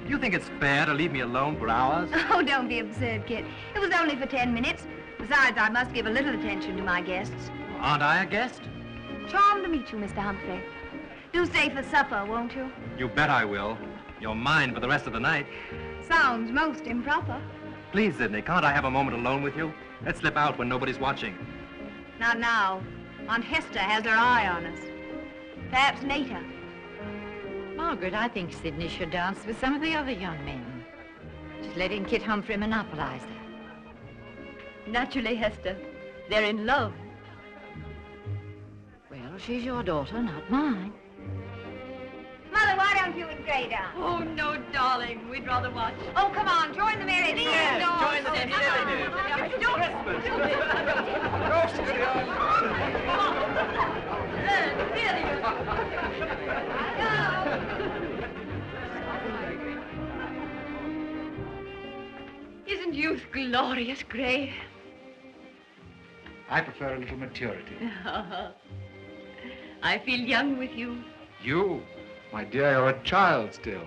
Do you think it's fair to leave me alone for hours? Oh, don't be absurd, Kit. It was only for 10 minutes. Besides, I must give a little attention to my guests. Aren't I a guest? Charmed to meet you, Mr. Humphrey. Do stay for supper, won't you? You bet I will. You're mine for the rest of the night. Sounds most improper. Please, Sydney, can't I have a moment alone with you? Let's slip out when nobody's watching. Not now. Aunt Hester has her eye on us. Perhaps later. Margaret, I think Sydney should dance with some of the other young men. She's letting Kit Humphrey monopolize her. Naturally, Hester. They're in love. Well, she's your daughter, not mine. Mother, why don't you and Gray dance? Oh, no, darling. We'd rather watch. Oh, come on, join the merry dance. Yes, No, join the no, no, Isn't youth glorious, Gray? I prefer a little maturity. I feel young with you. You? My dear, you're a child still.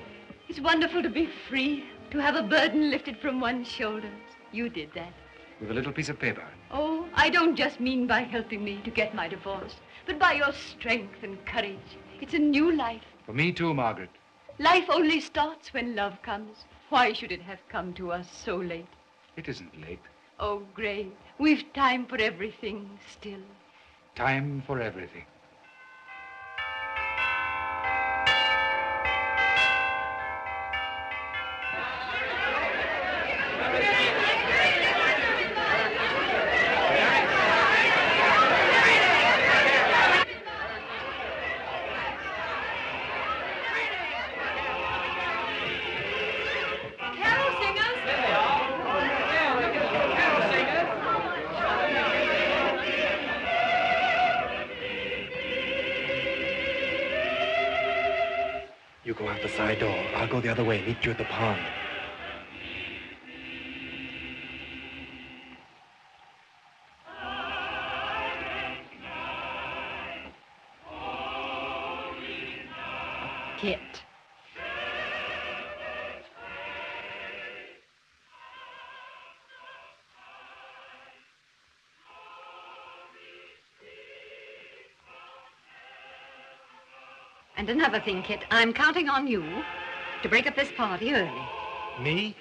It's wonderful to be free, to have a burden lifted from one's shoulders. You did that. With a little piece of paper. Oh, I don't just mean by helping me to get my divorce, but by your strength and courage. It's a new life. For me too, Margaret. Life only starts when love comes. Why should it have come to us so late? It isn't late. Oh, Gray, we've time for everything still. Time for everything. You go out the side door. I'll go the other way. Meet you at the pond. Kit. And another thing, Kit, I'm counting on you to break up this party early. Me?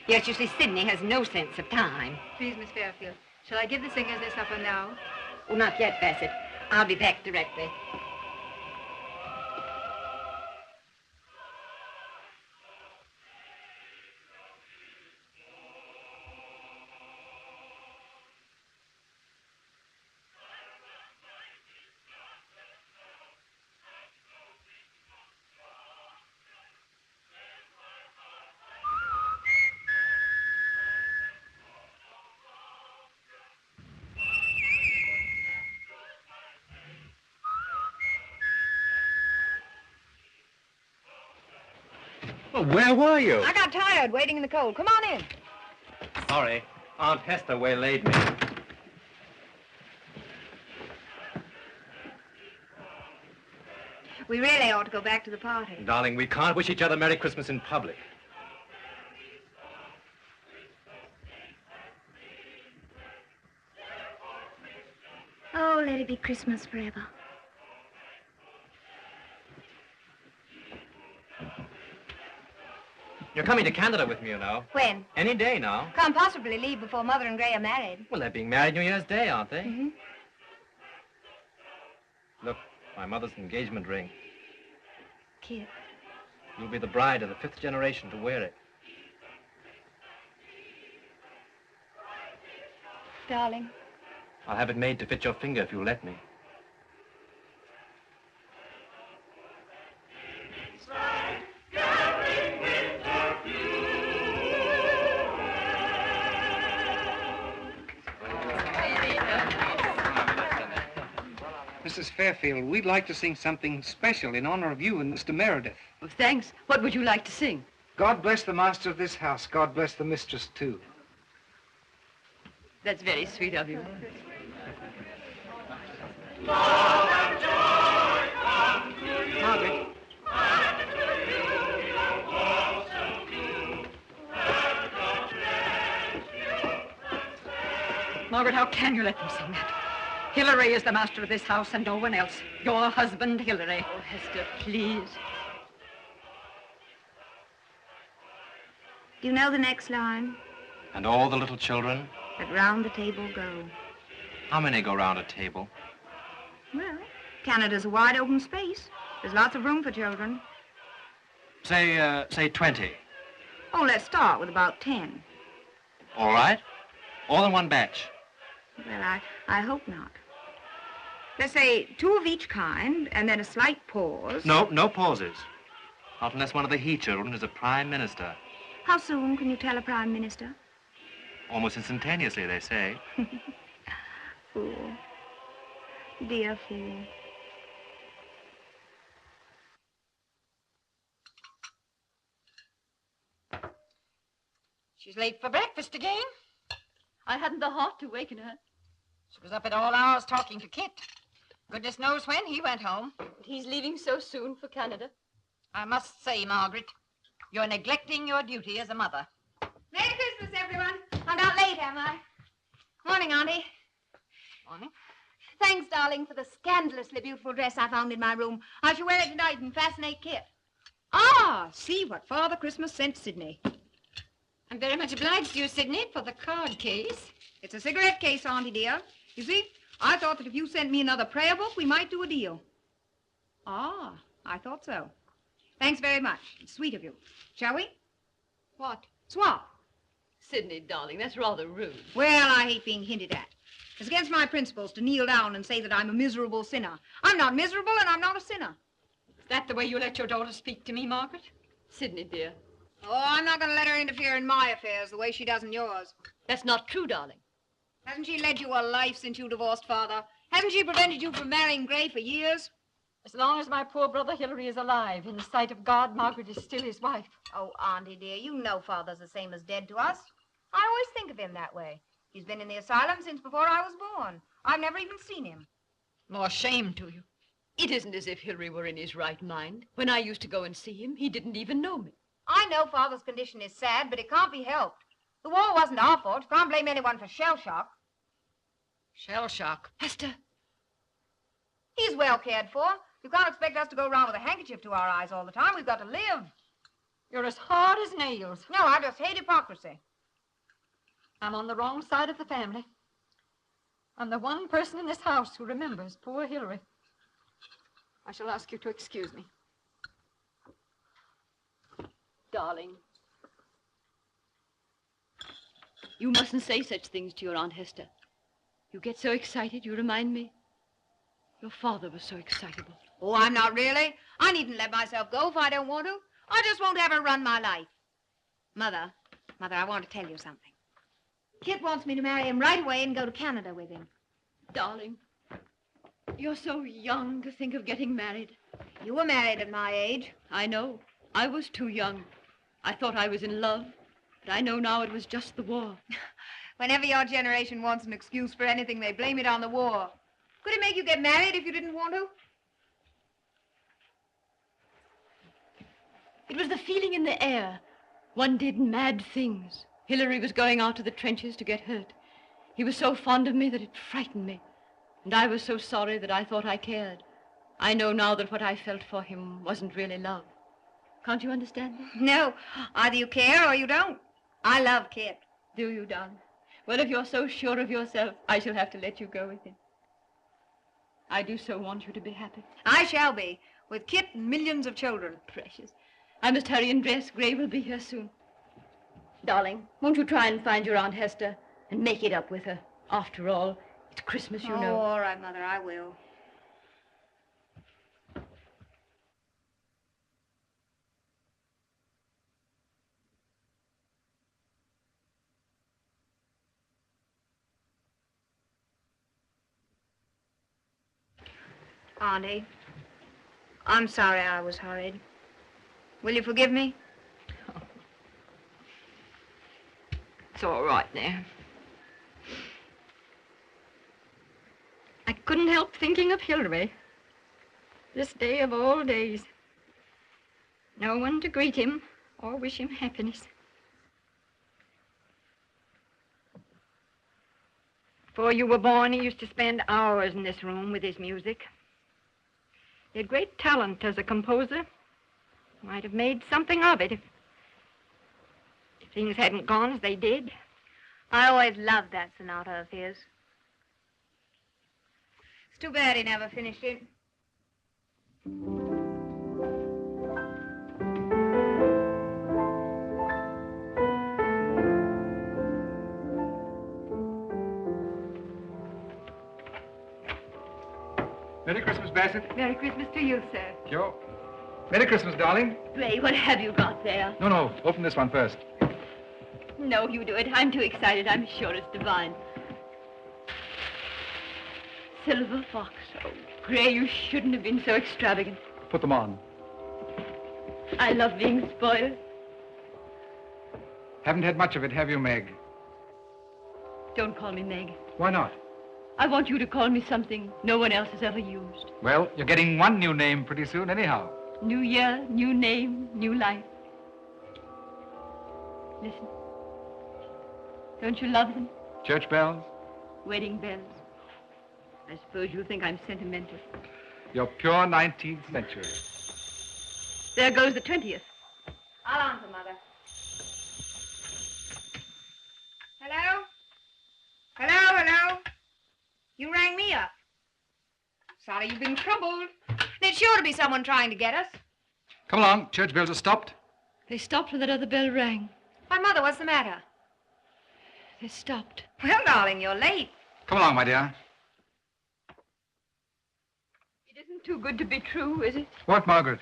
Yes, you see, Sydney has no sense of time. Please, Miss Fairfield, shall I give the singers their supper now? Oh, not yet, Bassett. I'll be back directly. Well, where were you? I got tired waiting in the cold. Come on in. Sorry. Aunt Hester waylaid me. We really ought to go back to the party. Darling, we can't wish each other Merry Christmas in public. Oh, let it be Christmas forever. You're coming to Canada with me, you know. When? Any day now. Can't possibly leave before Mother and Gray are married. Well, they're being married New Year's Day, aren't they? Mm-hmm. Look, my mother's engagement ring. Kit. You'll be the bride of the 5th generation to wear it. Darling. I'll have it made to fit your finger if you'll let me. Mrs. Fairfield, we'd like to sing something special in honor of you and Mr. Meredith. Oh, thanks. What would you like to sing? God bless the master of this house. God bless the mistress, too. That's very sweet of you. Margaret. Margaret, how can you let them sing that? Hilary is the master of this house and no one else. Your husband, Hilary. Oh, Hester, please. Do you know the next line? And all the little children? That round the table go. How many go round a table? Well, Canada's a wide open space. There's lots of room for children. Say 20. Oh, let's start with about 10. All right. All in one batch. Well, I hope not. Let's say 2 of each kind, and then a slight pause. No pauses. Not unless one of the he children is a prime minister. How soon can you tell a prime minister? Almost instantaneously, they say. Fool. Dear fool. She's late for breakfast again. I hadn't the heart to waken her. She was up at all hours talking to Kit. Goodness knows when he went home. But he's leaving so soon for Canada. I must say, Margaret, you're neglecting your duty as a mother. Merry Christmas, everyone. I'm not late, am I? Morning, Auntie. Morning. Thanks, darling, for the scandalously beautiful dress I found in my room. I shall wear it tonight and fascinate Kit. Ah, see what Father Christmas sent Sydney. I'm very much obliged to you, Sydney, for the card case. It's a cigarette case, Auntie dear. You see, I thought that if you sent me another prayer book, we might do a deal. Ah, I thought so. Thanks very much. It's sweet of you. Shall we? What? Swap. Sydney, darling, that's rather rude. Well, I hate being hinted at. It's against my principles to kneel down and say that I'm a miserable sinner. I'm not miserable and I'm not a sinner. Is that the way you let your daughter speak to me, Margaret? Sydney, dear. Oh, I'm not going to let her interfere in my affairs the way she does in yours. That's not true, darling. Hasn't she led you a life since you divorced Father? Hasn't she prevented you from marrying Gray for years? As long as my poor brother Hilary is alive, in the sight of God, Margaret is still his wife. Oh, Auntie dear, you know Father's the same as dead to us. I always think of him that way. He's been in the asylum since before I was born. I've never even seen him. More shame to you. It isn't as if Hilary were in his right mind. When I used to go and see him, he didn't even know me. I know Father's condition is sad, but it can't be helped. The war wasn't our fault. Can't blame anyone for shell shock. Shell shock. Hester. He's well cared for. You can't expect us to go around with a handkerchief to our eyes all the time. We've got to live. You're as hard as nails. No, I just hate hypocrisy. I'm on the wrong side of the family. I'm the one person in this house who remembers poor Hilary. I shall ask you to excuse me. Darling. You mustn't say such things to your Aunt Hester. You get so excited, you remind me. Your father was so excitable. Oh, I'm not really. I needn't let myself go if I don't want to. I just won't ever run my life. Mother, I want to tell you something. Kit wants me to marry him right away and go to Canada with him. Darling, you're so young to think of getting married. You were married at my age. I know. I was too young. I thought I was in love, but I know now it was just the war. Whenever your generation wants an excuse for anything, they blame it on the war. Could it make you get married if you didn't want to? It was the feeling in the air. One did mad things. Hilary was going out to the trenches to get hurt. He was so fond of me that it frightened me. And I was so sorry that I thought I cared. I know now that what I felt for him wasn't really love. Can't you understand me? No. Either you care or you don't. I love Kit. Do you, darling? Well, if you're so sure of yourself, I shall have to let you go with him. I do so want you to be happy. I shall be, with Kit and millions of children. Precious. I must hurry and dress. Gray will be here soon. Darling, won't you try and find your Aunt Hester and make it up with her? After all, it's Christmas, you know. Oh, all right, Mother, I will. Auntie, I'm sorry I was hurried. Will you forgive me? It's all right now. I couldn't help thinking of Hilary. This day of all days. No one to greet him or wish him happiness. Before you were born, he used to spend hours in this room with his music. He had great talent as a composer. Might have made something of it if things hadn't gone as they did. I always loved that sonata of his. It's too bad he never finished it. Merry Christmas, Bassett. Merry Christmas to you, sir. Sure. Merry Christmas, darling. Gray, what have you got there? No, open this one first. No, you do it. I'm too excited. I'm sure it's divine. Silver fox. Oh, Gray, you shouldn't have been so extravagant. Put them on. I love being spoiled. Haven't had much of it, have you, Meg? Don't call me Meg. Why not? I want you to call me something no one else has ever used. Well, you're getting one new name pretty soon, anyhow. New year, new name, new life. Listen. Don't you love them? Church bells? Wedding bells. I suppose you think I'm sentimental. You're pure 19th century. There goes the 20th. I'll answer, Mother. Hello? Hello? You rang me up. Sorry you've been troubled. There's sure to be someone trying to get us. Come along, church bells are stopped. They stopped when that other bell rang. Why, Mother, what's the matter? They stopped. Well, darling, you're late. Come along, my dear. It isn't too good to be true, is it? What, Margaret?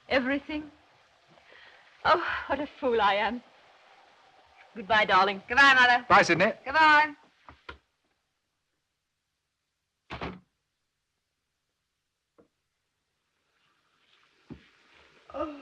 Everything? Oh, what a fool I am. Goodbye, darling. Goodbye, Mother. Bye, Sidney. Goodbye. Oh.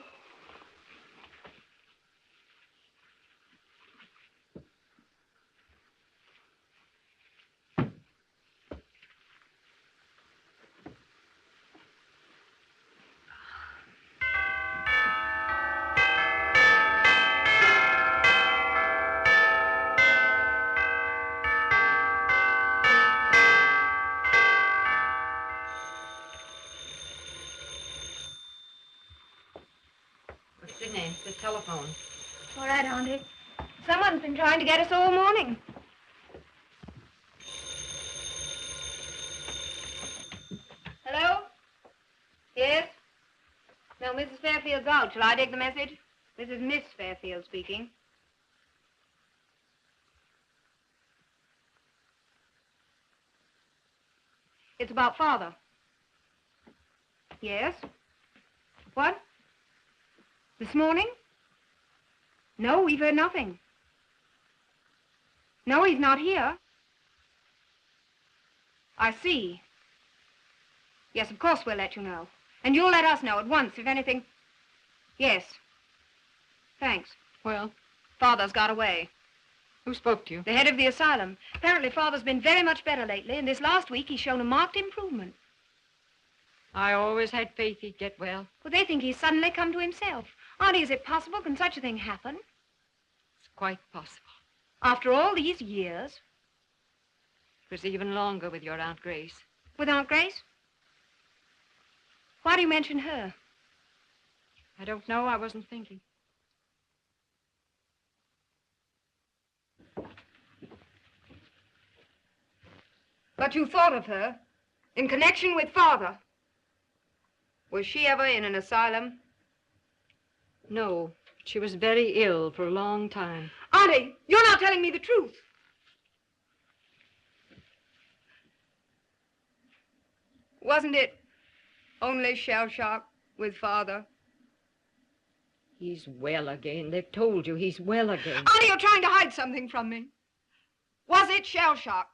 Sidney, the telephone. All right, Auntie. Someone's been trying to get us all morning. Hello? Yes? No, Mrs. Fairfield's out. Shall I take the message? This is Miss Fairfield speaking. It's about Father. Yes? What? This morning? No, we've heard nothing. No, he's not here. I see. Yes, of course we'll let you know. And you'll let us know at once if anything... Yes. Thanks. Well, Father's got away. who spoke to you? The head of the asylum. Apparently Father's been very much better lately, and this last week he's shown a marked improvement. I always had faith he'd get well. Well, they think he's suddenly come to himself. Auntie, is it possible? Can such a thing happen? It's quite possible. After all these years? It was even longer with your Aunt Grace. With Aunt Grace? Why do you mention her? I don't know. I wasn't thinking. But you thought of her in connection with Father. Was she ever in an asylum? No, she was very ill for a long time. Auntie, you're not telling me the truth. Wasn't it only shell shock with Father? He's well again. They've told you he's well again. Auntie, you're trying to hide something from me. Was it shell shock?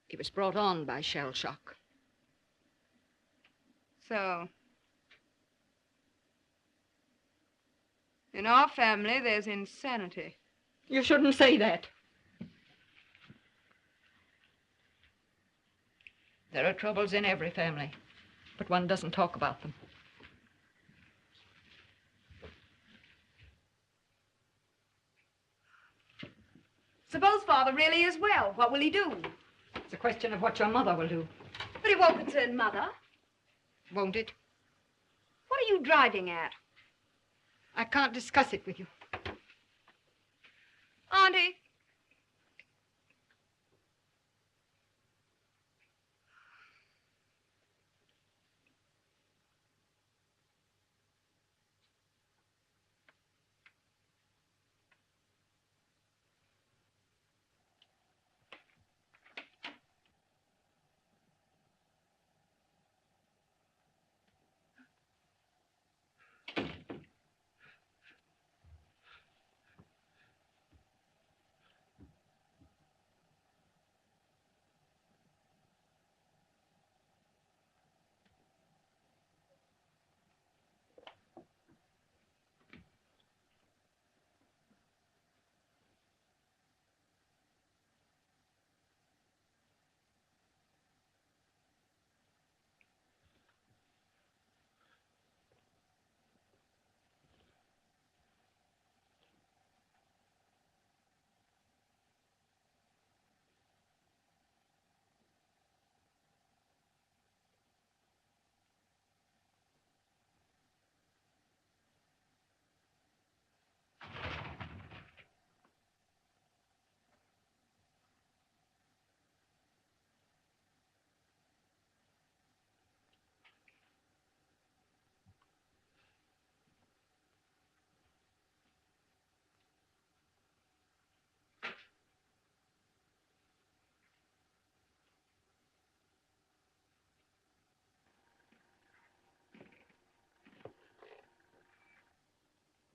He was brought on by shell shock. So, in our family, there's insanity. You shouldn't say that. There are troubles in every family, but one doesn't talk about them. Suppose really is well. What will he do? It's a question of what your mother will do. But it won't concern Mother. Won't it? What are you driving at? I can't discuss it with you. Auntie.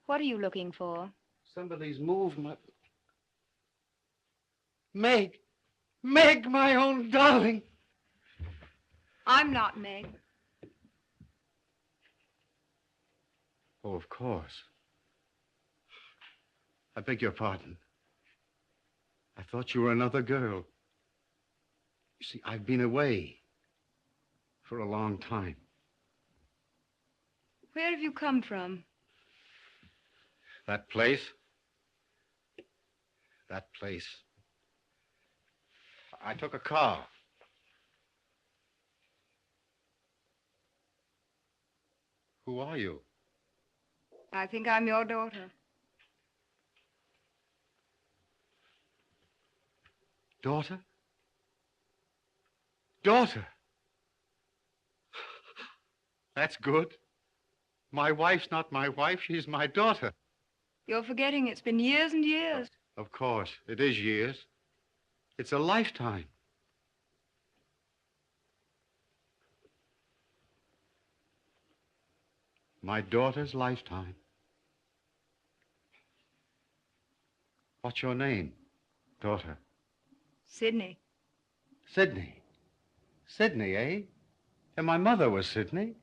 What are you looking for? Somebody's moved my... Meg! Meg, my own darling! I'm not Meg. Oh, of course. I beg your pardon. I thought you were another girl. You see, I've been away for a long time. Where have you come from? That place? That place. I took a car. Who are you? I think I'm your daughter. Daughter? Daughter? That's good. My wife's not my wife, she's my daughter. You're forgetting it's been years and years. Of course, it is years. It's a lifetime. My daughter's lifetime. What's your name, daughter? Sydney. Sydney. Sydney, eh? And my mother was Sydney.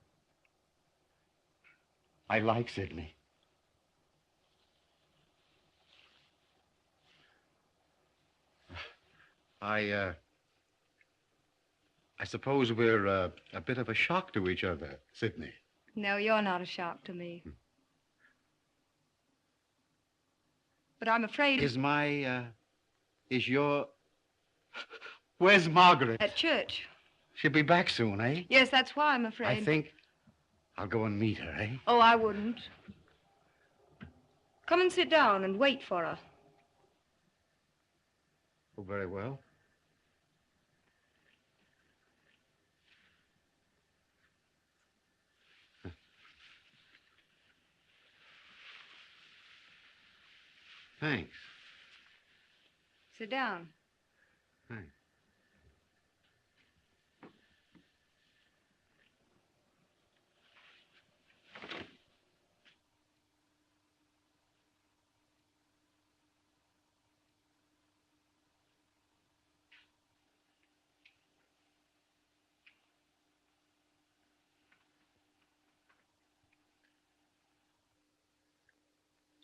I like Sydney. I suppose we're a bit of a shock to each other, Sydney. No, you're not a shock to me. But I'm afraid... Is your... Where's Margaret? At church. She'll be back soon, eh? Yes, that's why I'm afraid. I think I'll go and meet her, eh? Oh, I wouldn't. Come and sit down and wait for her. Oh, very well. Thanks. Sit down. Thanks.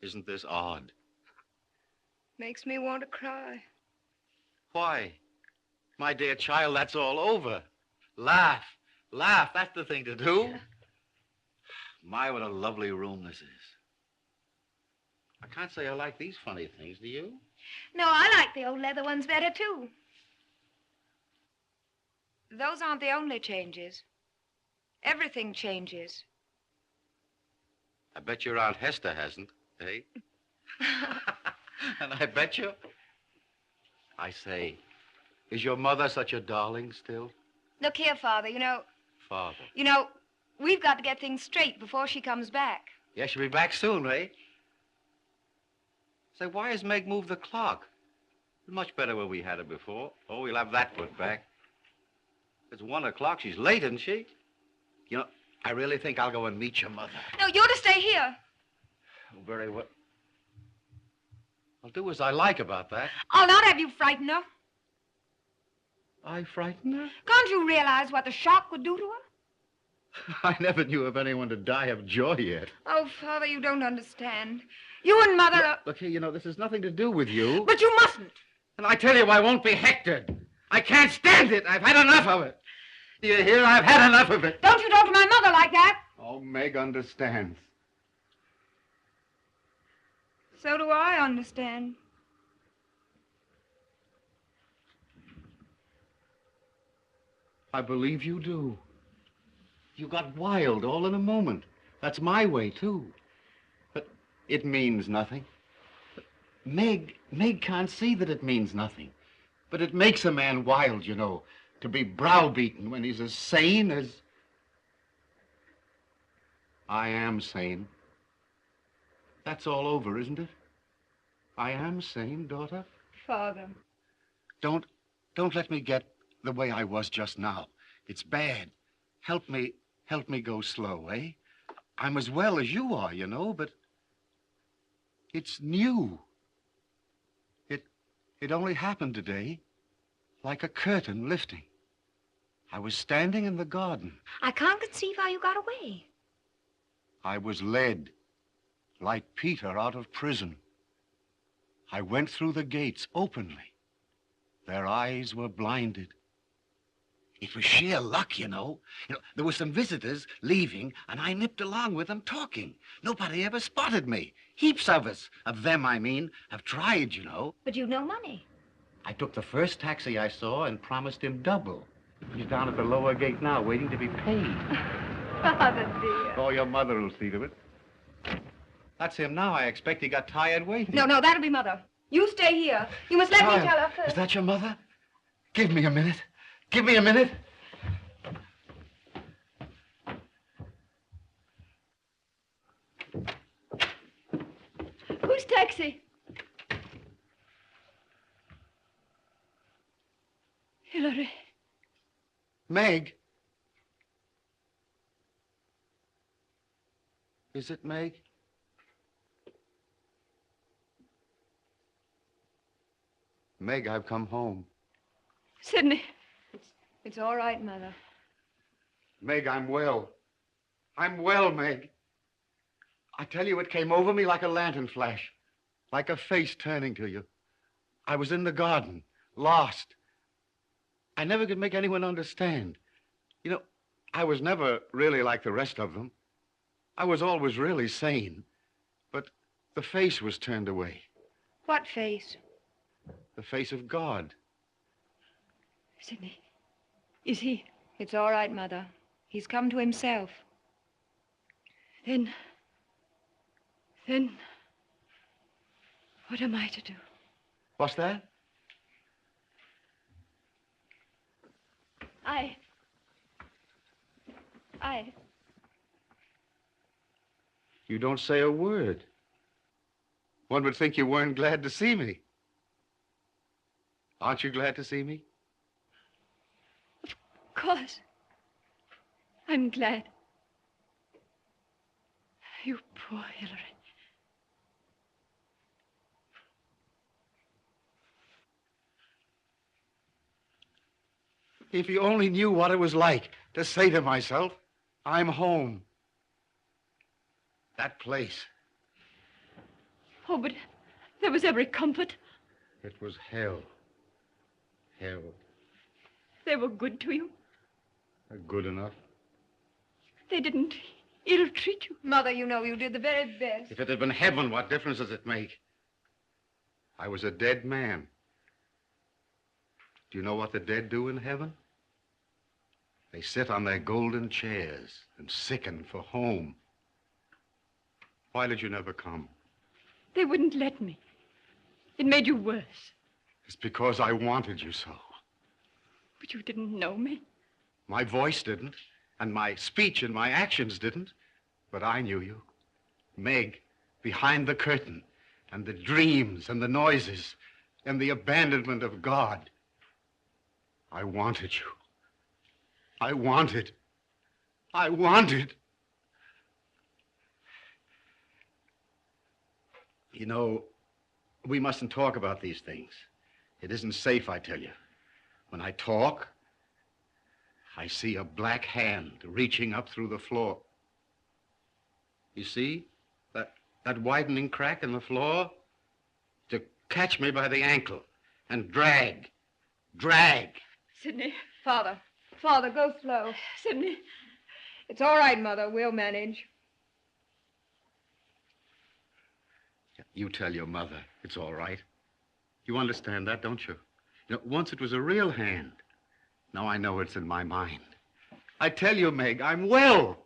Isn't this odd? Makes me want to cry. Why? My dear child, that's all over. Laugh. Laugh. That's the thing to do. My, what a lovely room this is. I can't say I like these funny things, do you? No, I like the old leather ones better, too. Those aren't the only changes. Everything changes. I bet your Aunt Hester hasn't, eh? And I bet you... I say, is your mother such a darling still? Look here, Father, Father? We've got to get things straight before she comes back. Yeah, she'll be back soon, eh? Say, why has Meg moved the clock? It's much better where we had her before. Oh, we'll have that put back. It's 1 o'clock. She's late, isn't she? I really think I'll go and meet your mother. No, you're to stay here. Oh, very well. I'll do as I like about that. I'll not have you frighten her. I frighten her? Can't you realize what the shock would do to her? I never knew of anyone to die of joy yet. Oh, Father, you don't understand. You and Mother are... Look here, this has nothing to do with you. But you mustn't. And I tell you, I won't be hectored. I can't stand it. I've had enough of it. Do you hear? I've had enough of it. Don't you talk to my mother like that. Oh, Meg understands. So do I understand. I believe you do. You got wild all in a moment. That's my way, too. But it means nothing. But Meg can't see that it means nothing. But it makes a man wild, to be browbeaten when he's as sane as... I am sane. That's all over, isn't it? I am sane, daughter. Father. Don't let me get the way I was just now. It's bad. Help me go slow, eh? I'm as well as you are, but it's new. It only happened today, like a curtain lifting. I was standing in the garden. I can't conceive how you got away. I was led, like Peter out of prison. I went through the gates openly. Their eyes were blinded. It was sheer luck, There were some visitors leaving, and I nipped along with them talking. Nobody ever spotted me. Heaps of us, of them, I mean, have tried, But you've no money. I took the first taxi I saw and promised him double. He's down at the lower gate now, waiting to be paid. Father, dear. Oh, your mother will see to it. That's him now. I expect he got tired waiting. No, that'll be Mother. You stay here. You must let me tell her first. Is that your mother? Give me a minute. Give me a minute. Whose taxi? Hilary. Meg. Is it Meg? Meg, I've come home. Sidney. It's all right, Mother. Meg, I'm well. I'm well, Meg. I tell you, it came over me like a lantern flash, like a face turning to you. I was in the garden, lost. I never could make anyone understand. I was never really like the rest of them. I was always really sane, but the face was turned away. What face? The face of God. Sidney, is he? It's all right, Mother. He's come to himself. Then, what am I to do? What's that? You don't say a word. One would think you weren't glad to see me. Aren't you glad to see me? Of course. I'm glad. You poor Hilary. If you only knew what it was like to say to myself, I'm home. That place. Oh, but there was every comfort. It was hell. Hell. They were good to you. Good enough. They didn't ill-treat you. Mother, you did the very best. If it had been heaven, what difference does it make? I was a dead man. Do you know what the dead do in heaven? They sit on their golden chairs and sicken for home. Why did you never come? They wouldn't let me. It made you worse. It's because I wanted you so. But you didn't know me. My voice didn't, and my speech and my actions didn't, but I knew you. Meg, behind the curtain, and the dreams and the noises and the abandonment of God. I wanted you. I wanted. You know, we mustn't talk about these things. It isn't safe, I tell you. When I talk, I see a black hand reaching up through the floor. You see? That widening crack in the floor? To catch me by the ankle and drag. Sidney. Father, go slow. Sidney. It's all right, Mother. We'll manage. You tell your mother it's all right. You understand that, don't you? You know, once it was a real hand. Now I know it's in my mind. I tell you, Meg, I'm well.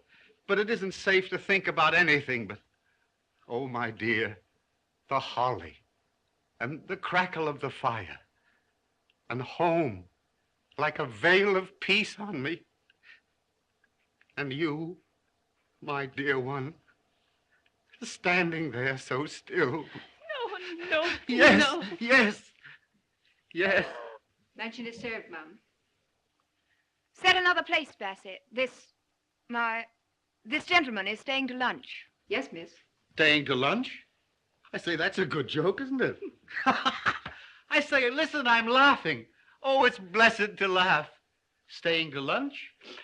But it isn't safe to think about anything but, oh, my dear, the holly and the crackle of the fire and home like a veil of peace on me. And you, my dear one, standing there so still. No. Yes, no. yes. Luncheon is served, Mum. Set another place, Bassett. This gentleman is staying to lunch. Yes, miss. Staying to lunch? I say, that's a good joke, isn't it? I say, listen, I'm laughing. Oh, it's blessed to laugh. Staying to lunch?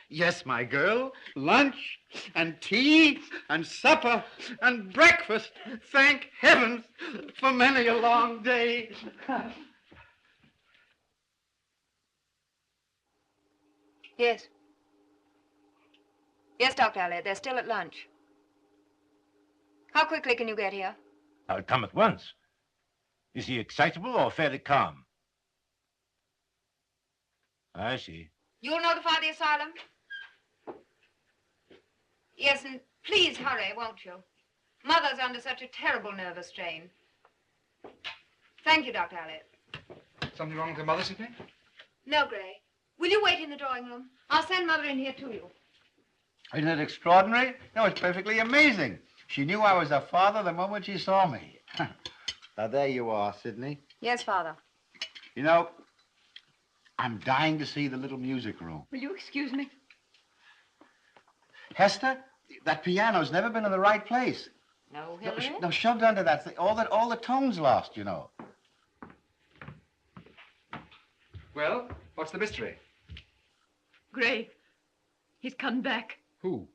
Yes, my girl. Lunch and tea and supper and breakfast. Thank heavens for many a long day. Yes. Yes, Dr. Elliot, they're still at lunch. How quickly can you get here? I'll come at once. Is he excitable or fairly calm? I see. You'll notify the asylum? Yes, and please hurry, won't you? Mother's under such a terrible nervous strain. Thank you, Dr. Elliot. Something wrong with your mother, Sidney? No, Gray. Will you wait in the drawing room? I'll send Mother in here to you. Isn't it extraordinary? No, it's perfectly amazing. She knew I was her father the moment she saw me. Now, there you are, Sidney. Yes, Father. You know, I'm dying to see the little music room. Will you excuse me? Hester, that piano's never been in the right place. No, Hilary? No, shoved under that thing. All the tones lost, you know. Well, what's the mystery? Gray. He's come back. Who?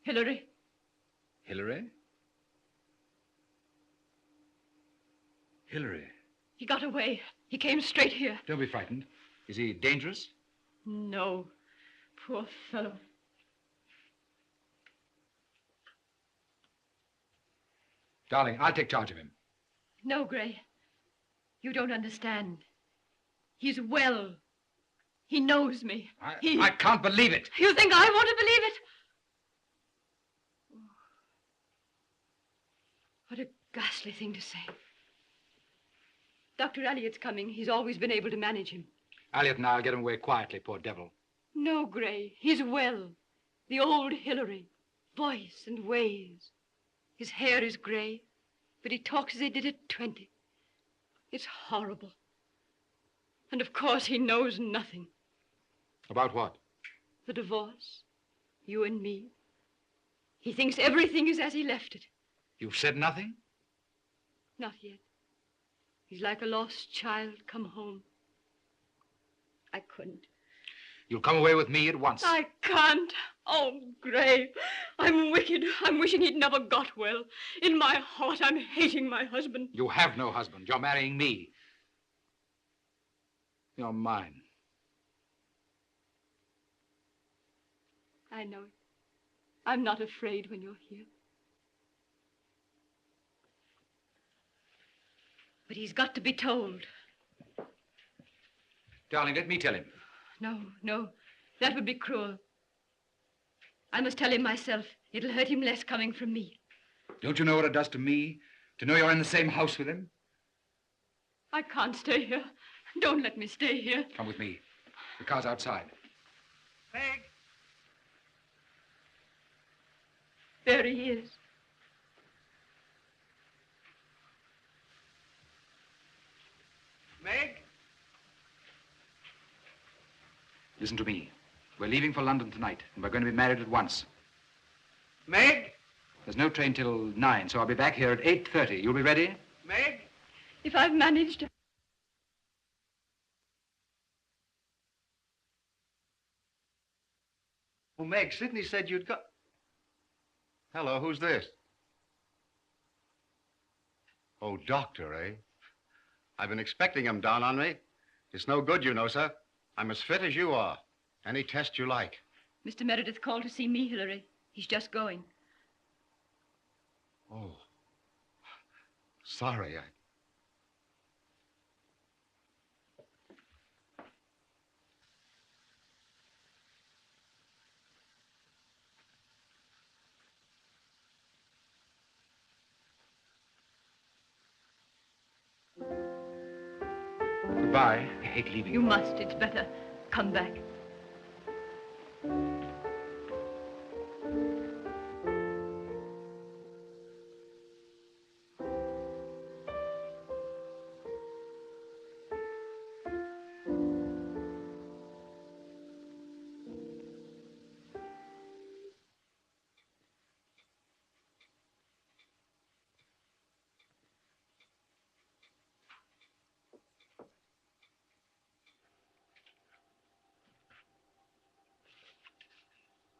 Hilary. Hilary? Hilary? He got away. He came straight here. Don't be frightened. Is he dangerous? No. Poor fellow. Darling, I'll take charge of him. No, Gray. You don't understand. He's well. He knows me. I can't believe it. You think I want to believe it? What a ghastly thing to say. Dr. Elliot's coming. He's always been able to manage him. Elliot and I'll get him away quietly, poor devil. No, Gray. He's well. The old Hilary. Voice and ways. His hair is gray, but he talks as he did at 20. It's horrible. And of course he knows nothing. About what? The divorce. You and me. He thinks everything is as he left it. You've said nothing? Not yet. He's like a lost child come home. I couldn't. You'll come away with me at once. I can't. Oh, Gray, I'm wicked. I'm wishing he'd never got well. In my heart, I'm hating my husband. You have no husband. You're marrying me. You're mine. I know it. I'm not afraid when you're here. But he's got to be told. Darling, let me tell him. No, no. That would be cruel. I must tell him myself. It'll hurt him less coming from me. Don't you know what it does to me to know you're in the same house with him? I can't stay here. Don't let me stay here. Come with me. The car's outside. Meg! There he is. Meg? Listen to me. We're leaving for London tonight, and we're going to be married at once. Meg? There's no train till 9, so I'll be back here at 8:30. You'll be ready? Meg? If I've managed... Oh, Meg, Sidney said you'd got... Hello, who's this? Oh, doctor, eh? I've been expecting him down on me. It's no good, you know, sir. I'm as fit as you are. Any test you like. Mr. Meredith called to see me, Hilary. He's just going. Oh. Sorry, Goodbye. I hate leaving You must. It's better. Come back.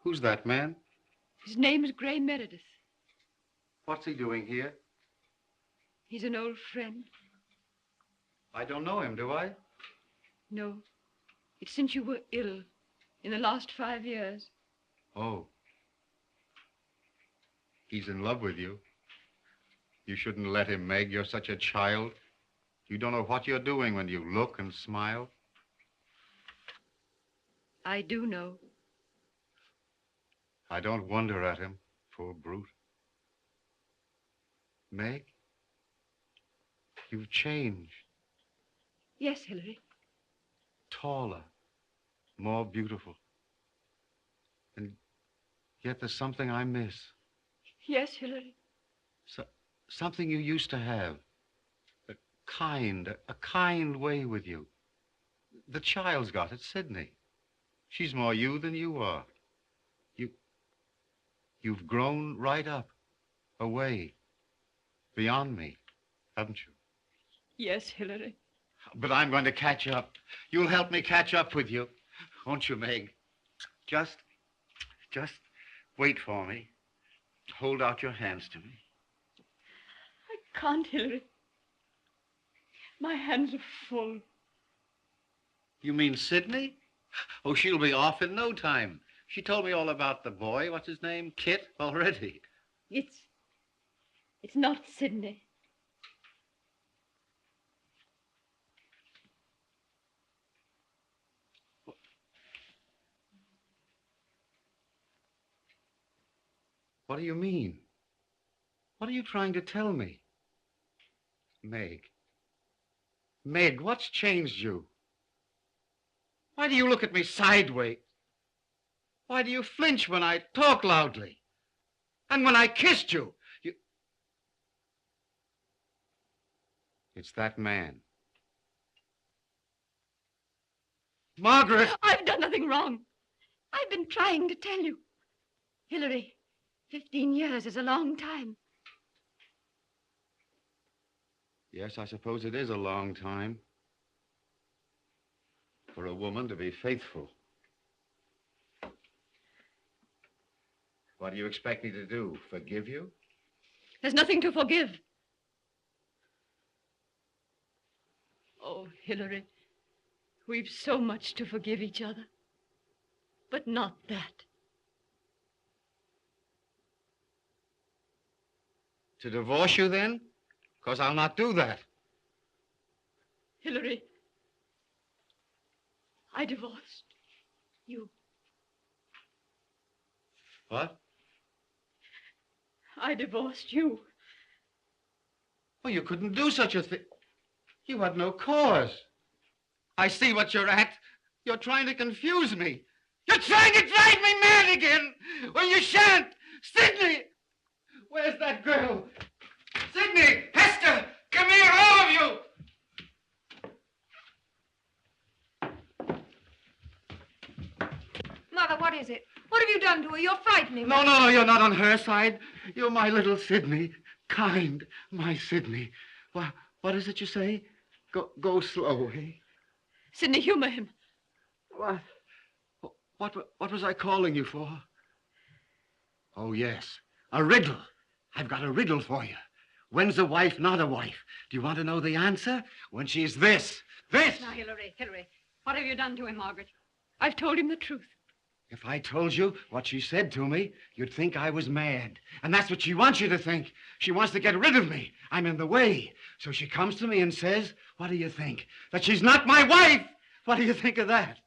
Who's that man? His name's Gray Meredith. What's he doing here? He's an old friend. I don't know him, do I? No. It's since you were ill. In the last 5 years. Oh. He's in love with you. You shouldn't let him, Meg. You're such a child. You don't know what you're doing when you look and smile. I do know. I don't wonder at him, poor brute. Meg, you've changed. Yes, Hilary. Taller, more beautiful. And yet there's something I miss. Yes, Hilary. Something you used to have. A kind way with you. The child's got it, Sidney. She's more you than you are. You've grown right up, away, beyond me, haven't you? Yes, Hilary. But I'm going to catch up. You'll help me catch up with you, won't you, Meg? Just wait for me. Hold out your hands to me. I can't, Hilary. My hands are full. You mean Sidney? Oh, she'll be off in no time. She told me all about the boy. What's his name? Kit, already. It's not Sidney. What do you mean? What are you trying to tell me? Meg. Meg, what's changed you? Why do you look at me sideways? Why do you flinch when I talk loudly? And when I kissed you, It's that man. Margaret! I've done nothing wrong. I've been trying to tell you. Hilary, 15 years is a long time. Yes, I suppose it is a long time for a woman to be faithful. What do you expect me to do? Forgive you? There's nothing to forgive. Oh, Hilary, we've so much to forgive each other. But not that. To divorce you, then? Because I'll not do that. Hilary, I divorced you. What? I divorced you. Oh, you couldn't do such a thing. You had no cause. I see what you're at. You're trying to confuse me. You're trying to drive me mad again. Well, you shan't. Sidney! Where's that girl? Sidney! Hester! Come here, all of you! Mother, what is it? What have you done to her? You're frightening me. No, you're not on her side. You're my little Sidney. Kind, my Sidney. What is it you say? Go slow, eh? Sidney, humor him. What was I calling you for? Oh, yes. A riddle. I've got a riddle for you. When's a wife not a wife? Do you want to know the answer? When she's this. This! Now, Hilary, what have you done to him, Margaret? I've told him the truth. If I told you what she said to me, you'd think I was mad. And that's what she wants you to think. She wants to get rid of me. I'm in the way. So she comes to me and says, what do you think? That she's not my wife! What do you think of that?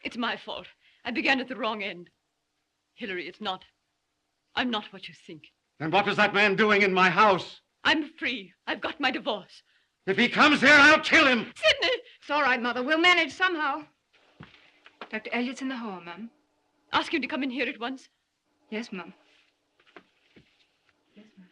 It's my fault. I began at the wrong end. Hilary, it's not. I'm not what you think. Then what was that man doing in my house? I'm free. I've got my divorce. If he comes here, I'll kill him. Sidney! It's all right, Mother. We'll manage somehow. Dr. Elliott's in the hall, Mum. Ask him to come in here at once. Yes, Mum. Yes, Mum.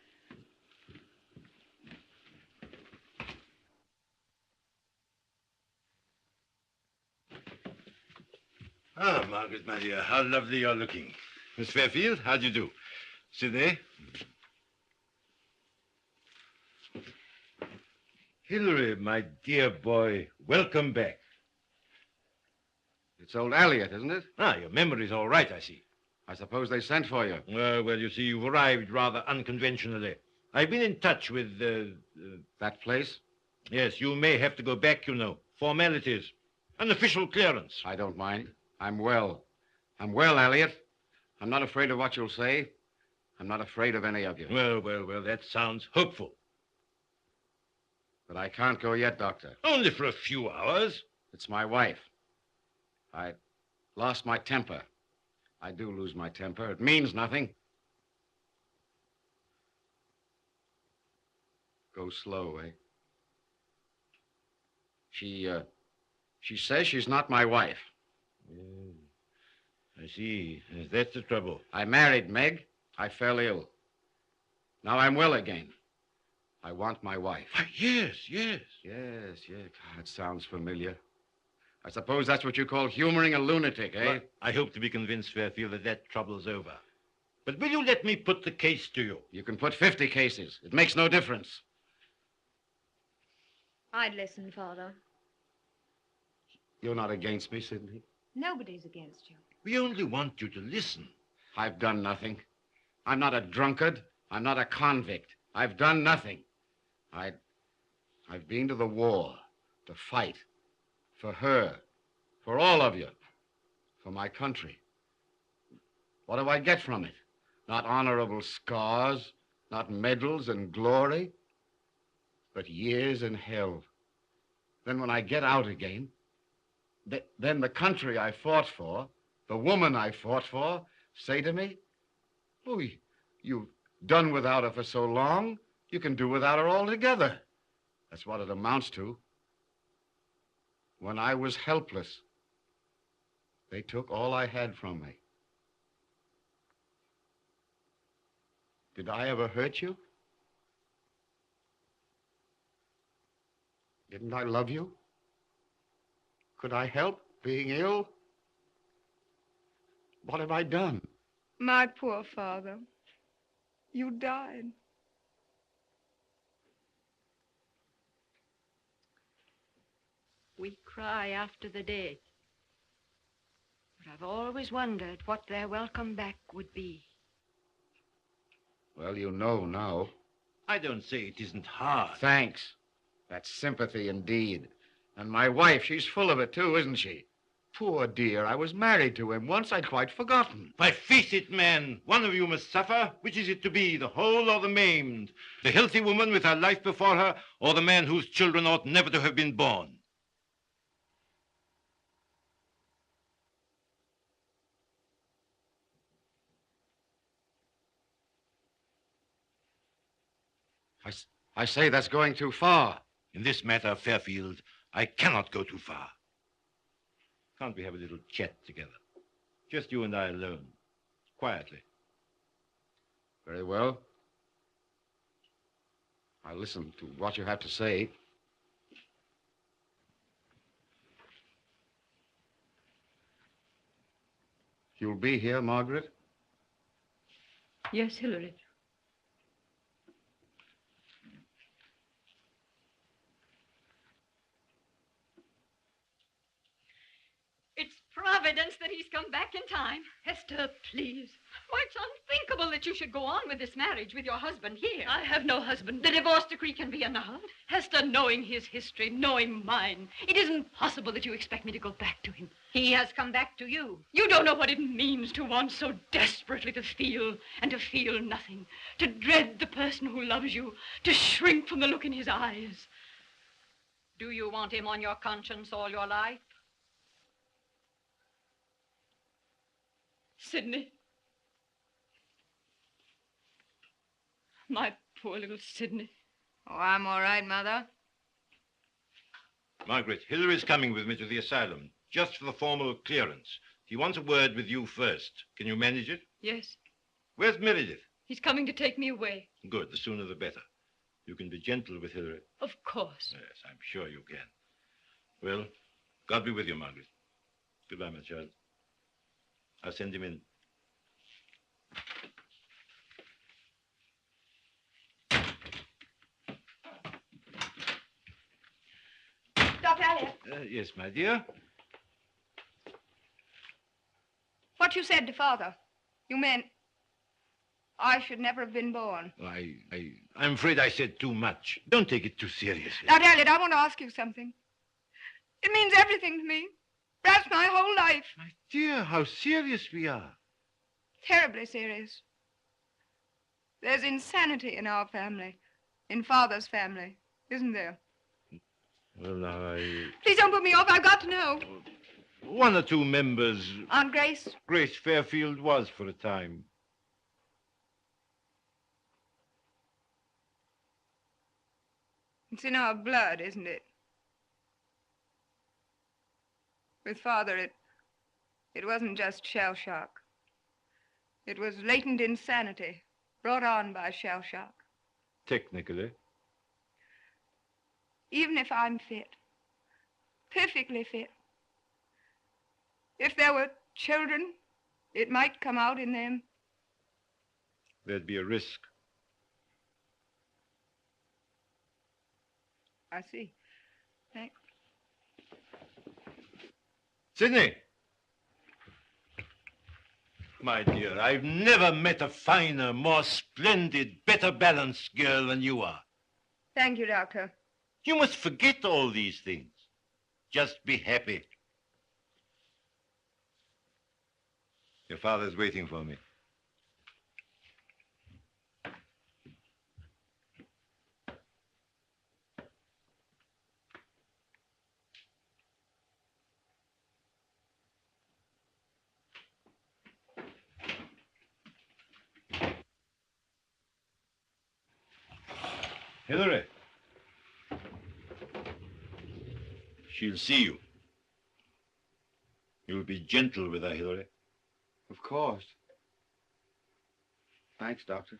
Ah, Margaret, my dear, how lovely you're looking. Miss Fairfield, how do you do? Sit there. Hilary, my dear boy, welcome back. It's old Elliot, isn't it? Ah, your memory's all right, I see. I suppose they sent for you. Well, you see, you've arrived rather unconventionally. I've been in touch with, That place? Yes, you may have to go back, you know. Formalities. An official clearance. I don't mind. I'm well. I'm well, Elliot. I'm not afraid of what you'll say. I'm not afraid of any of you. Well, that sounds hopeful. But I can't go yet, Doctor. Only for a few hours. It's my wife. I lost my temper. I do lose my temper. It means nothing. Go slow, eh? She says she's not my wife. I see. That's the trouble. I married Meg. I fell ill. Now I'm well again. I want my wife. Yes. Yes. God, it sounds familiar. I suppose that's what you call humoring a lunatic, eh? Well, I hope to be convinced, Fairfield, that trouble's over. But will you let me put the case to you? You can put 50 cases. It makes no difference. I'd listen, Father. You're not against me, Sidney? Nobody's against you. We only want you to listen. I've done nothing. I'm not a drunkard. I'm not a convict. I've done nothing. I've been to the war to fight. For her. For all of you. For my country. What do I get from it? Not honorable scars, not medals and glory, but years in hell. Then when I get out again, then the country I fought for, the woman I fought for, say to me, oh, you've done without her for so long, you can do without her altogether. That's what it amounts to. When I was helpless, they took all I had from me. Did I ever hurt you? Didn't I love you? Could I help being ill? What have I done? My poor father. You died. We cry after the dead. But I've always wondered what their welcome back would be. Well, you know now. I don't say it isn't hard. Thanks. That's sympathy indeed. And my wife, she's full of it too, isn't she? Poor dear, I was married to him once. I'd quite forgotten. Why, face it, man. One of you must suffer. Which is it to be, the whole or the maimed? The healthy woman with her life before her, or the man whose children ought never to have been born? I say that's going too far. In this matter, Fairfield, I cannot go too far. Can't we have a little chat together? Just you and I alone. Quietly. Very well. I'll listen to what you have to say. You'll be here, Margaret? Yes, Hilary. It's Providence that he's come back in time. Hester, please. Why, it's unthinkable that you should go on with this marriage with your husband here. I have no husband. The divorce decree can be annulled. Hester, knowing his history, knowing mine, it isn't possible that you expect me to go back to him. He has come back to you. You don't know what it means to want so desperately to feel and to feel nothing, to dread the person who loves you, to shrink from the look in his eyes. Do you want him on your conscience all your life? Sidney. My poor little Sidney. Oh, I'm all right, Mother. Margaret, Hilary's coming with me to the asylum, just for the formal clearance. He wants a word with you first. Can you manage it? Yes. Where's Meredith? He's coming to take me away. Good, the sooner the better. You can be gentle with Hilary. Of course. Yes, I'm sure you can. Well, God be with you, Margaret. Goodbye, my child. I'll send him in. Dr. Elliot, Yes, my dear. what you said to Father, you meant I should never have been born. I'm afraid I said too much. Don't take it too seriously. Dr. Elliot, I want to ask you something. It means everything to me. Perhaps my whole life. My dear, how serious we are. Terribly serious. There's insanity in our family. In Father's family, isn't there? Well, now, Please don't put me off. I've got to know. one or two members... Aunt Grace? Grace Fairfield was for a time. It's in our blood, isn't it? With Father, it wasn't just shell shock. It was latent insanity brought on by shell shock. Technically. Even if I'm fit, perfectly fit, if there were children, it might come out in them. There'd be a risk. I see. Thanks. Sidney! My dear, I've never met a finer, more splendid, better balanced girl than you are. Thank you, Doctor. You must forget all these things. Just be happy. Your father's waiting for me. Hilary. She'll see you. You'll be gentle with her, Hilary. Of course. Thanks, Doctor.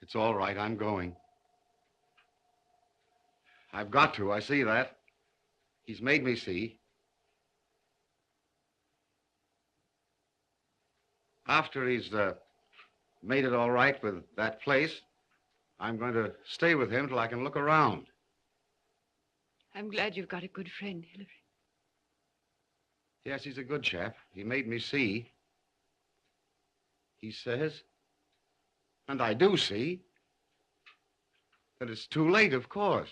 It's all right. I'm going. I've got to. I see that. He's made me see. After he's made it all right with that place, I'm going to stay with him till I can look around. I'm glad you've got a good friend, Hilary. Yes, he's a good chap. He made me see. He says, and I do see, that it's too late, of course.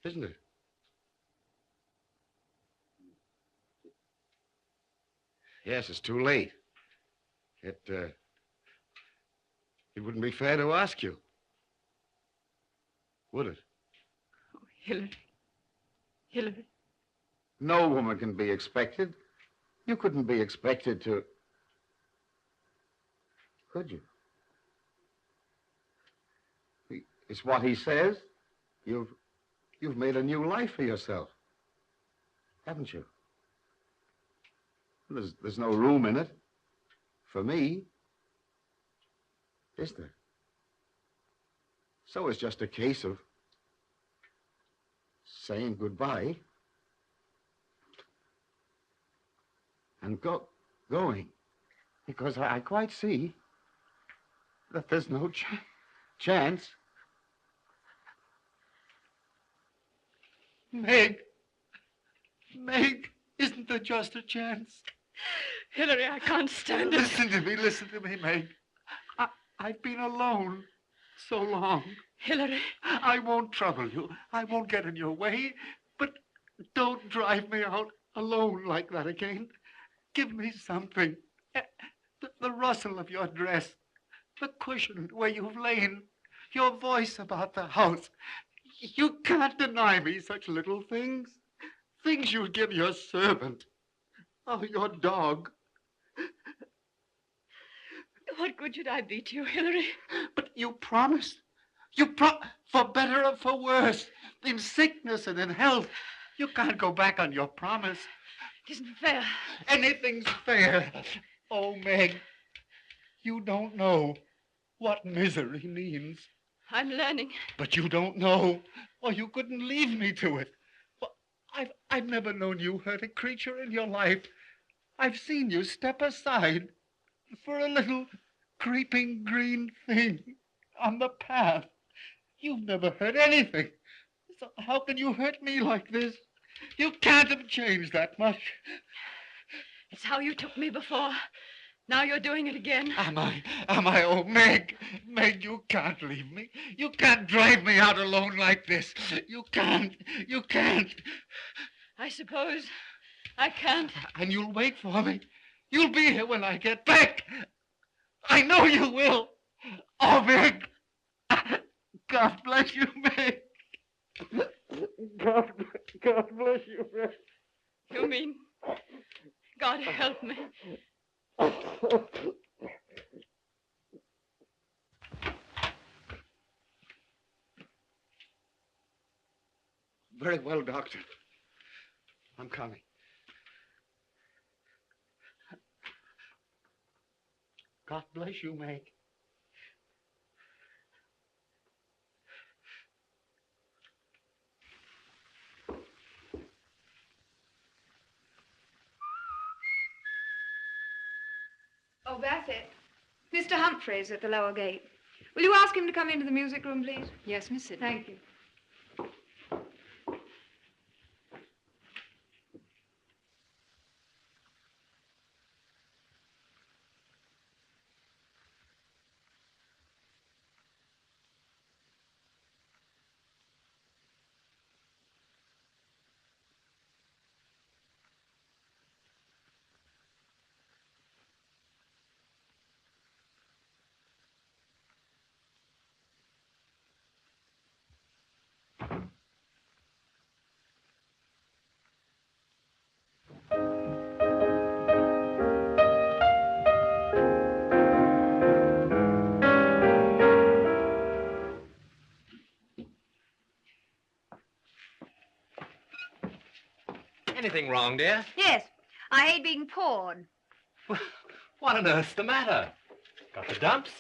Isn't it? Yes, it's too late. It wouldn't be fair to ask you. Would it? Oh, Hilary. Hilary. No woman can be expected. You couldn't be expected to... Could you? It's what he says. You've made a new life for yourself. Haven't you? There's no room in it for me, is there? So it's just a case of saying goodbye and going, because I quite see that there's no chance. Meg, isn't there just a chance? Hilary, I can't stand it. Listen to me, Meg. I've been alone so long. Hilary. I won't trouble you. I won't get in your way. But don't drive me out alone like that again. Give me something. The rustle of your dress, the cushion where you've lain, your voice about the house. You can't deny me such little things. Things you'd give your servant. Oh, your dog. What good should I be to you, Hilary? But you promised. For better or for worse, in sickness and in health. You can't go back on your promise. It isn't fair. Anything's fair. Oh, Meg, you don't know what misery means. I'm learning. But you don't know, or you couldn't leave me to it. Well, I've never known you hurt a creature in your life. I've seen you step aside for a little creeping green thing on the path. You've never hurt anything. So how can you hurt me like this? You can't have changed that much. It's how you took me before. Now you're doing it again. Am I? Oh, Meg, you can't leave me. You can't drive me out alone like this. You can't. I suppose I can't. And you'll wait for me. You'll be here when I get back. I know you will. Oh, Meg. God bless you, Meg. God bless you, Meg. You mean God help me? Very well, Doctor. I'm coming. God bless you, Meg. Oh, that's it. Mr. Humphreys at the lower gate. Will you ask him to come into the music room, please? Yes, Miss Sidney. Thank you. Anything wrong, dear? Yes, I hate being pawed. What on earth's the matter? Got the dumps?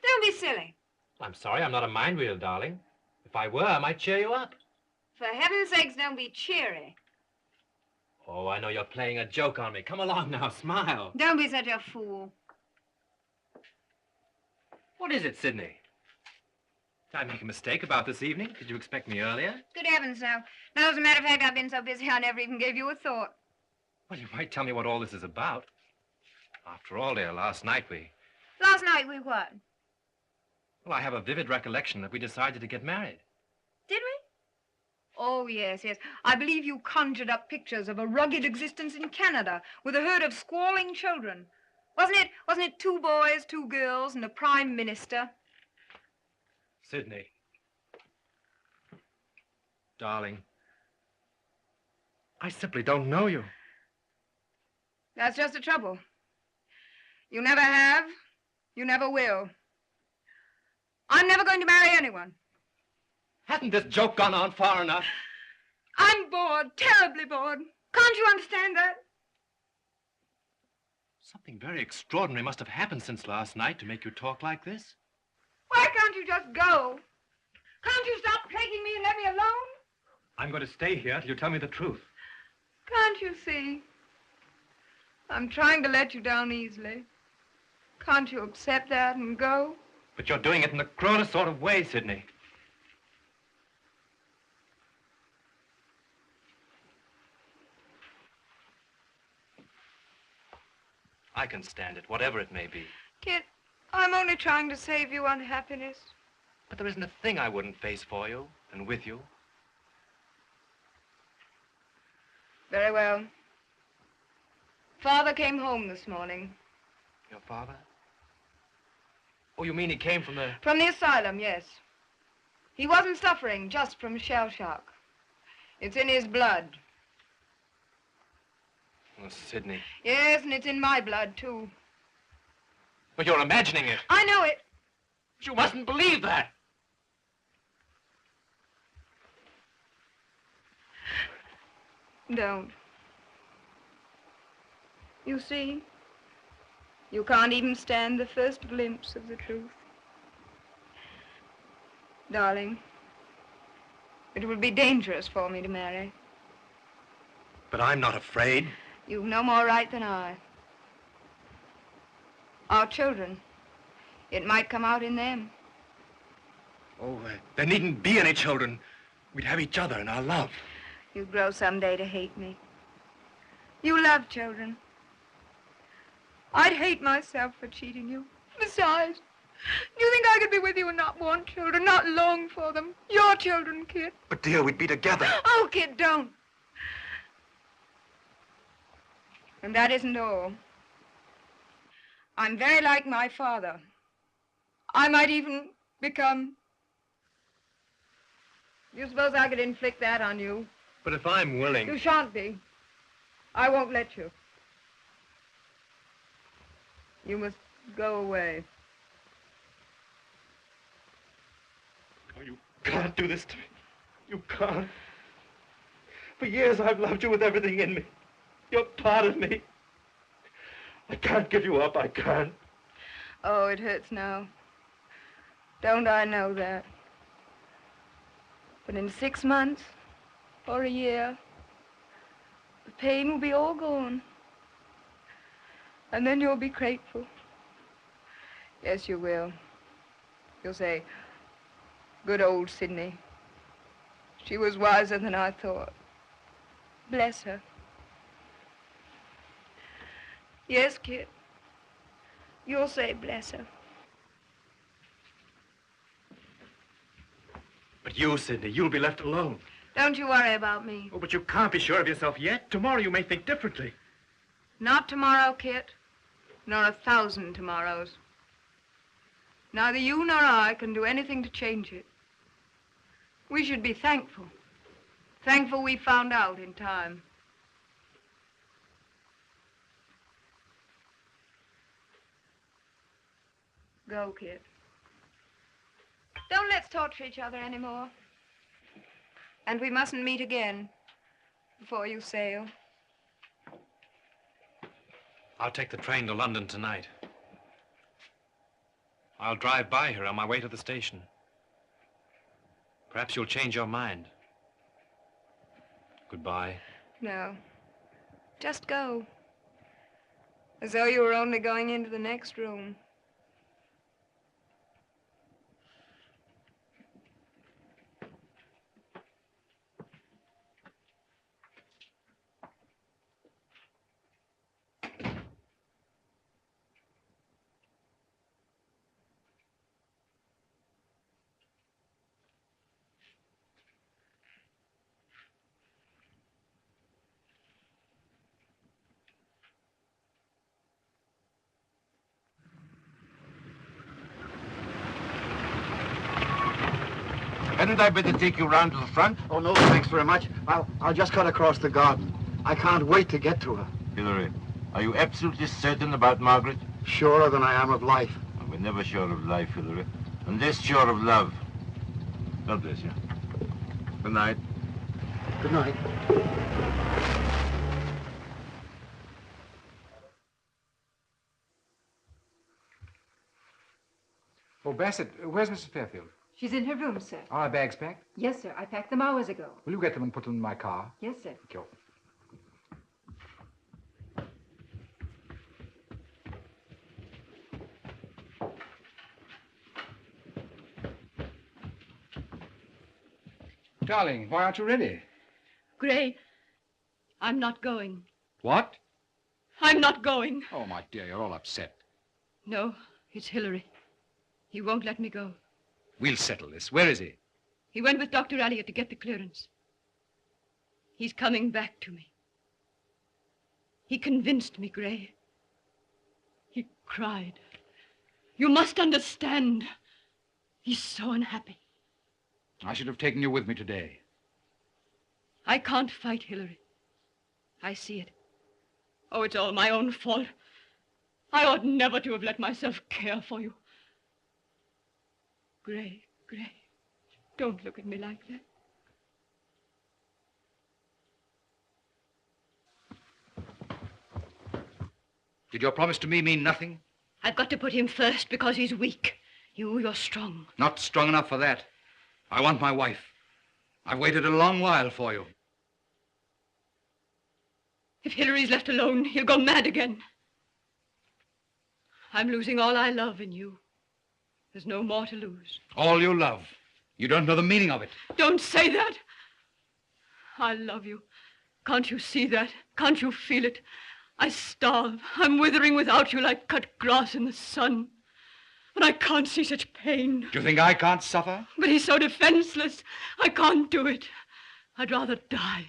Don't be silly. I'm sorry, I'm not a mind reader, darling. If I were, I might cheer you up. For heaven's sakes, don't be cheery. Oh, I know you're playing a joke on me. Come along now, smile. Don't be such a fool. What is it, Sidney? Did I make a mistake about this evening? Did you expect me earlier? Good heavens, no. No, as a matter of fact, I've been so busy I never even gave you a thought. Well, you might tell me what all this is about. After all, dear, last night we what? Well, I have a vivid recollection that we decided to get married. Did we? Oh, yes, yes. I believe you conjured up pictures of a rugged existence in Canada with a herd of squalling children. Wasn't it 2 boys, 2 girls, and a prime minister? Sydney. Darling. I simply don't know you. That's just the trouble. You never have. You never will. I'm never going to marry anyone. Hasn't this joke gone on far enough? I'm bored, terribly bored. Can't you understand that? Something very extraordinary must have happened since last night to make you talk like this. Why can't you just go? Can't you stop plaguing me and let me alone? I'm going to stay here till you tell me the truth. Can't you see? I'm trying to let you down easily. Can't you accept that and go? But you're doing it in the cruelest sort of way, Sydney. I can stand it, whatever it may be. Kit, I'm only trying to save you unhappiness. But there isn't a thing I wouldn't face for you and with you. Very well. Father came home this morning. Your father? Oh, you mean he came from the... From the asylum, yes. He wasn't suffering just from shell shock. It's in his blood. Oh, Sydney. Yes, and it's in my blood, too. But you're imagining it. I know it. But you mustn't believe that. Don't. You see, you can't even stand the first glimpse of the truth. Darling, it would be dangerous for me to marry. But I'm not afraid. You've no more right than I. Our children, it might come out in them. Oh, there needn't be any children. We'd have each other and our love. You'd grow someday to hate me. You love children. I'd hate myself for cheating you. Besides, do you think I could be with you and not want children, not long for them? Your children, Kit. But, dear, we'd be together. Oh, Kit, don't. And that isn't all. I'm very like my father. I might even become... You suppose I could inflict that on you? But if I'm willing... You shan't be. I won't let you. You must go away. Oh, you can't do this to me. You can't. For years I've loved you with everything in me. You're part of me. I can't give you up. I can't. Oh, it hurts now. Don't I know that? But in 6 months or a year, the pain will be all gone. And then you'll be grateful. Yes, you will. You'll say, good old Sydney. She was wiser than I thought. Bless her. Yes, Kit. You'll say bless her. But you, Sydney, you'll be left alone. Don't you worry about me. Oh, but you can't be sure of yourself yet. Tomorrow you may think differently. Not tomorrow, Kit. Nor 1,000 tomorrows. Neither you nor I can do anything to change it. We should be thankful. Thankful we found out in time. Go, Kit. Don't let's torture each other anymore. And we mustn't meet again before you sail. I'll take the train to London tonight. I'll drive by here on my way to the station. Perhaps you'll change your mind. Goodbye. No. Just go. As though you were only going into the next room. Hadn't I better take you round to the front? Oh, no, thanks very much. I'll just cut across the garden. I can't wait to get to her. Hilary, are you absolutely certain about Margaret? Surer than I am of life. We're never sure of life, Hilary. Unless sure of love. God bless you. Good night. Good night. Oh, Bassett, where's Mrs. Fairfield? She's in her room, sir. Are our bags packed? Yes, sir. I packed them hours ago. Will you get them and put them in my car? Yes, sir. Thank you. Darling, why aren't you ready? Gray, I'm not going. What? I'm not going. Oh, my dear, you're all upset. No, it's Hilary. He won't let me go. We'll settle this. Where is he? He went with Dr. Elliot to get the clearance. He's coming back to me. He convinced me, Gray. He cried. You must understand. He's so unhappy. I should have taken you with me today. I can't fight Hilary. I see it. Oh, it's all my own fault. I ought never to have let myself care for you. Gray, don't look at me like that. Did your promise to me mean nothing? I've got to put him first because he's weak. You're strong. Not strong enough for that. I want my wife. I've waited a long while for you. If Hilary's left alone, he'll go mad again. I'm losing all I love in you. There's no more to lose. All you love. You don't know the meaning of it. Don't say that. I love you. Can't you see that? Can't you feel it? I starve. I'm withering without you like cut grass in the sun. And I can't see such pain. Do you think I can't suffer? But he's so defenseless. I can't do it. I'd rather die.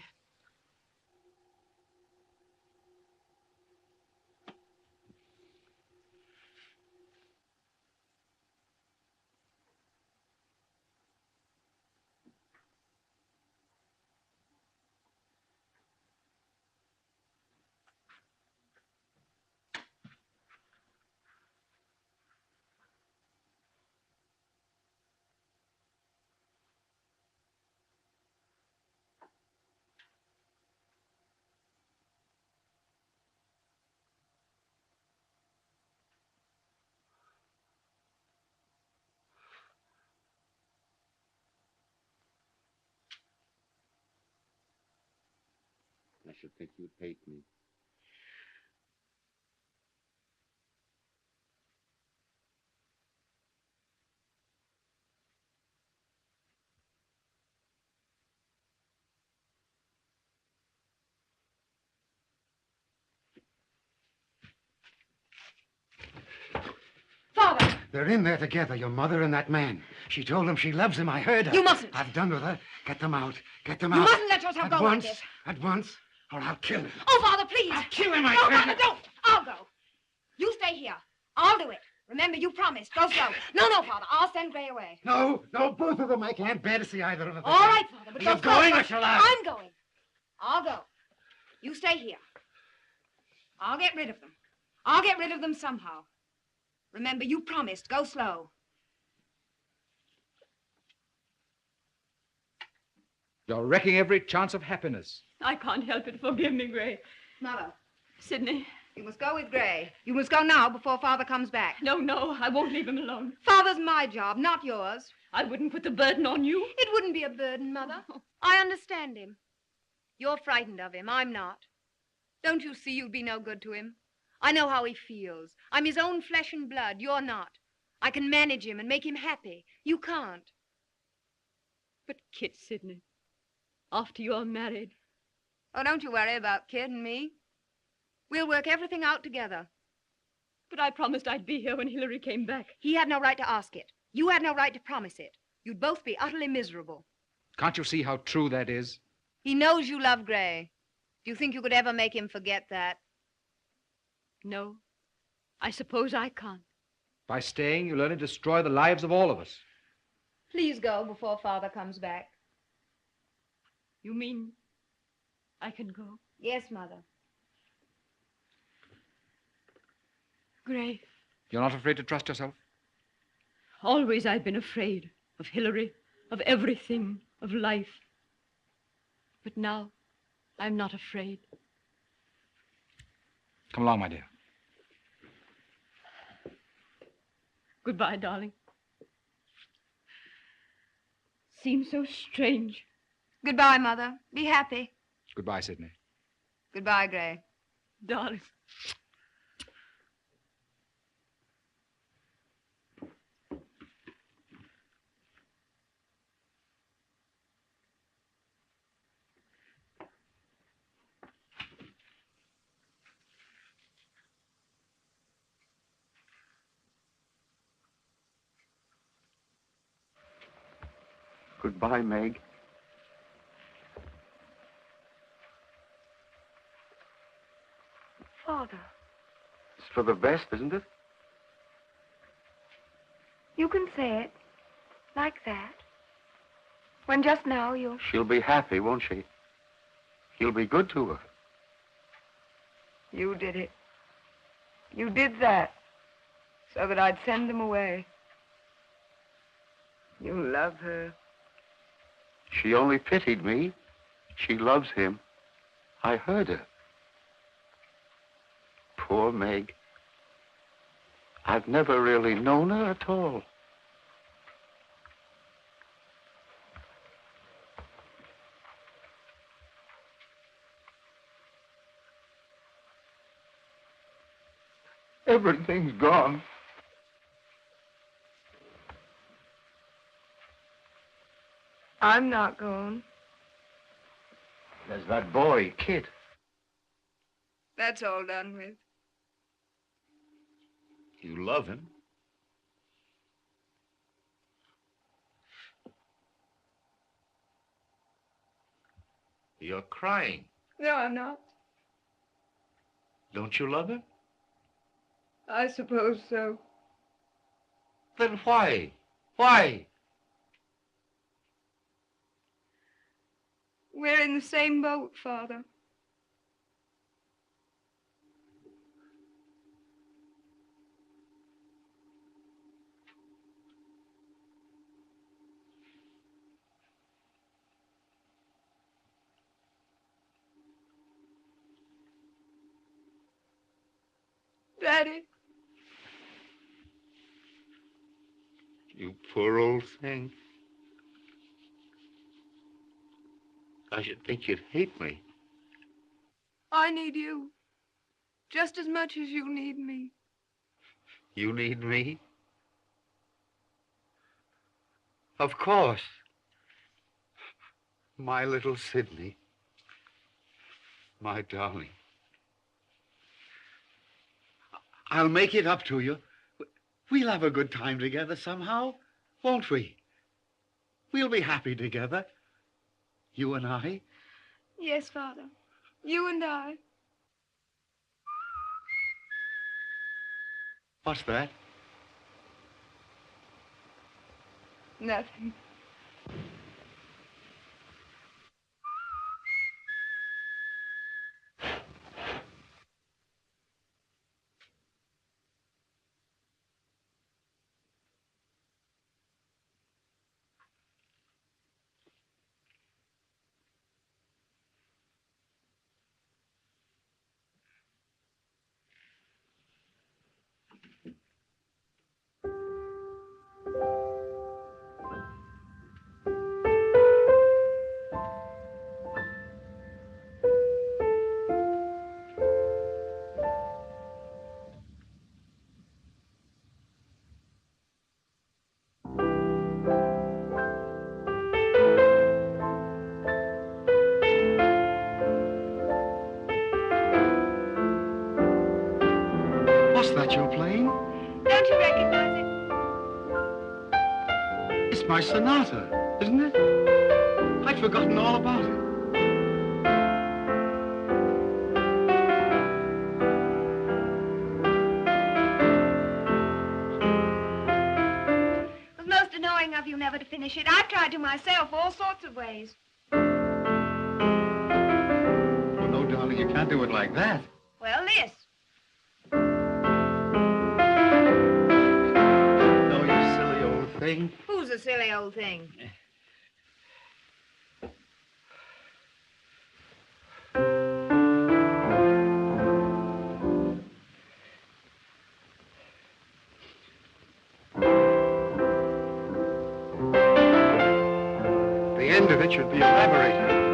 I should think you'd hate me. Father! They're in there together, your mother and that man. She told him she loves him. I heard her. You mustn't. I've done with her. Get them out. Get them You out. mustn't let yourself go like this. At once, or I'll kill him. Oh, Father, please. I'll kill him, I No, tell Father, you. don't. I'll go. You stay here. I'll do it. Remember, you promised. Go slow. No, Father. I'll send Gray away. No, both of them. I can't bear to see either of them. All right, Father, but You're go slow. going or shall I? I'm going. I'll go. You stay here. I'll get rid of them. I'll get rid of them somehow. Remember, you promised. Go slow. You're wrecking every chance of happiness. I can't help it. Forgive me, Gray. Mother, Sidney. you must go with Gray. You must go now before Father comes back. No, I won't leave him alone. Father's my job, not yours. I wouldn't put the burden on you. It wouldn't be a burden, Mother. I understand him. You're frightened of him. I'm not. Don't you see you'd be no good to him? I know how he feels. I'm his own flesh and blood. You're not. I can manage him and make him happy. You can't. But Kit, Sidney, after you're married. Oh, don't you worry about Kid and me. We'll work everything out together. But I promised I'd be here when Hilary came back. He had no right to ask it. You had no right to promise it. You'd both be utterly miserable. Can't you see how true that is? He knows you love Gray. Do you think you could ever make him forget that? No, I suppose I can't. By staying, you'll only destroy the lives of all of us. Please go before Father comes back. You mean I can go? Yes, Mother. Gray, You're not afraid to trust yourself? always I've been afraid of Hilary, of everything, of life. But now I'm not afraid. Come along, my dear. Goodbye, darling. Seems so strange. Goodbye, Mother. Be happy. Goodbye, Sidney. Goodbye, Gray. Darling. Goodbye, Meg. Father, It's for the best, isn't it? you can say it like that. When just now you... She'll be happy, won't she? He'll be good to her. You did it. You did that so that I'd send them away. You love her. She only pitied me. She loves him. I heard her. Poor Meg. I've never really known her at all. Everything's gone. I'm not going. There's that boy, Kit. That's all done with. You love him? You're crying. No, I'm not. Don't you love him? I suppose so. Then why? Why? We're in the same boat, Father. Daddy. You poor old thing. I should think you'd hate me. I need you. Just as much as you need me. You need me? Of course. My little Sidney. My darling. I'll make it up to you. We'll have a good time together somehow, won't we? We'll be happy together. You and I. Yes, Father. You and I. What's that? Nothing. What's that you're playing? Don't you recognize it? It's my sonata, isn't it? I'd forgotten all about it. It was most annoying of you never to finish it. I've tried to myself all sorts of ways. Oh, no, darling, you can't do it like that. Well, this. No, you silly old thing. Who's a silly old thing? The end of it should be elaborated.